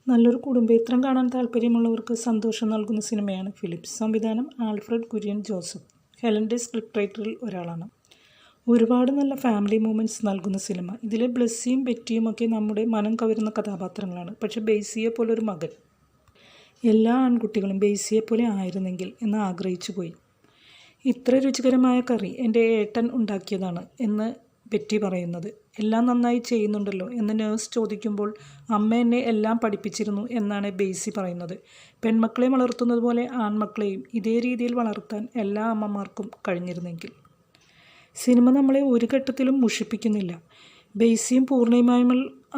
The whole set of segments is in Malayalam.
നല്ലൊരു കുടുംബചിത്രം കാണാൻ താല്പര്യമുള്ളവർക്ക് സന്തോഷം നൽകുന്ന സിനിമയാണ് ഫിലിപ്സ്. സംവിധാനം ആൽഫ്രഡ് കുര്യൻ ജോസഫ്. ഹെലൻ്റെ സ്ക്രിപ്റ്റ് റൈറ്ററിൽ ഒരാളാണ്. ഒരുപാട് നല്ല ഫാമിലി മൂമെൻറ്റ്സ് നൽകുന്ന സിനിമ. ഇതിലെ ബ്ലെസ്സിയും ബെറ്റിയും ഒക്കെ നമ്മുടെ മനം കവരുന്ന കഥാപാത്രങ്ങളാണ്. പക്ഷേ ബെയ്സിയെ പോലൊരു മകൻ. എല്ലാ ആൺകുട്ടികളും ബെയ്സിയെ പോലെ ആയിരുന്നെങ്കിൽ എന്ന് ആഗ്രഹിച്ചു പോയി. ഇത്ര രുചികരമായ കറി എൻ്റെ ഏട്ടൻ ഉണ്ടാക്കിയതാണ് എന്ന് ബെറ്റി പറയുന്നത്. എല്ലാം നന്നായി ചെയ്യുന്നുണ്ടല്ലോ എന്ന് നേഴ്സ് ചോദിക്കുമ്പോൾ അമ്മ എന്നെ എല്ലാം പഠിപ്പിച്ചിരുന്നു എന്നാണ് ബെയ്സി പറയുന്നത്. പെൺമക്കളെ വളർത്തുന്നത് പോലെ ആൺമക്കളെയും ഇതേ രീതിയിൽ വളർത്താൻ എല്ലാ അമ്മമാർക്കും കഴിഞ്ഞിരുന്നെങ്കിൽ. സിനിമ നമ്മളെ ഒരു ഘട്ടത്തിലും മുഷിപ്പിക്കുന്നില്ല. ബെയ്സിയും പൂർണിമയും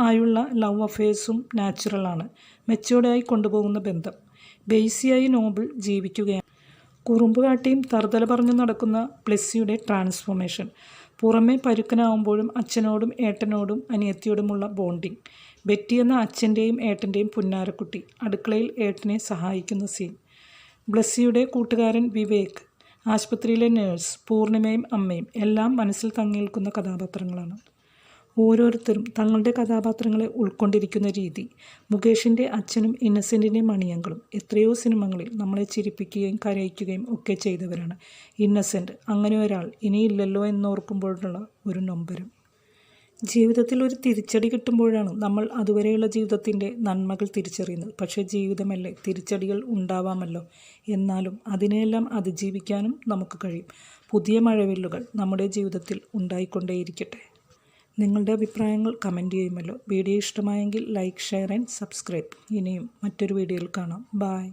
ആയുള്ള ലവ് അഫെയർസും നാച്ചുറലാണ്. മെച്ചോർഡായി കൊണ്ടുപോകുന്ന ബന്ധം. ബെയ്സിയായി നോബിൾ ജീവിക്കുകയാണ്. കുറുമ്പ് കാട്ടിയും തറുതല പറഞ്ഞു നടക്കുന്ന ബ്ലെസ്സിയുടെ ട്രാൻസ്ഫോർമേഷൻ. പുറമെ പരുക്കനാവുമ്പോഴും അച്ഛനോടും ഏട്ടനോടും അനിയത്തിയോടുമുള്ള ബോണ്ടിങ്. ബെറ്റി എന്ന അച്ഛൻ്റെയും ഏട്ടൻ്റെയും പുന്നാരക്കുട്ടി അടുക്കളയിൽ ഏട്ടനെ സഹായിക്കുന്ന സീൻ. ബ്ലെസ്സിയുടെ കൂട്ടുകാരൻ വിവേക്, ആശുപത്രിയിലെ നേഴ്സ്, പൂർണിമയും അമ്മയും എല്ലാം മനസ്സിൽ തങ്ങി നിൽക്കുന്ന കഥാപാത്രങ്ങളാണ്. ഓരോരുത്തരും തങ്ങളുടെ കഥാപാത്രങ്ങളെ ഉൾക്കൊണ്ടിരിക്കുന്ന രീതി. മുകേഷിൻ്റെ അച്ഛനും ഇന്നസെൻറ്റിൻ്റെ മണിയങ്കളും എത്രയോ സിനിമകളിൽ നമ്മളെ ചിരിപ്പിക്കുകയും കരയിക്കുകയും ഒക്കെ ചെയ്തവരാണ്. ഇന്നസെൻറ്റ് അങ്ങനെ ഒരാൾ ഇനിയില്ലല്ലോ എന്നോർക്കുമ്പോഴുള്ള ഒരു നൊമ്പരം. ജീവിതത്തിൽ ഒരു തിരിച്ചടി കിട്ടുമ്പോഴാണ് നമ്മൾ അതുവരെയുള്ള ജീവിതത്തിൻ്റെ നന്മകൾ തിരിച്ചറിയുന്നത്. പക്ഷേ ജീവിതമല്ലേ, തിരിച്ചടികൾ ഉണ്ടാവാമല്ലോ. എന്നാലും അതിനെയെല്ലാം അതിജീവിക്കാനും നമുക്ക് കഴിയും. പുതിയ മഴവില്ലുകൾ നമ്മുടെ ജീവിതത്തിൽ ഉണ്ടായിക്കൊണ്ടേയിരിക്കട്ടെ. നിങ്ങളുടെ അഭിപ്രായങ്ങൾ കമൻറ്റ് ചെയ്യുമല്ലോ. വീഡിയോ ഇഷ്ടമായെങ്കിൽ ലൈക്ക്, ഷെയർ ആൻഡ് സബ്സ്ക്രൈബ്. ഇനിയും മറ്റൊരു വീഡിയോയിൽ കാണാം. ബൈ.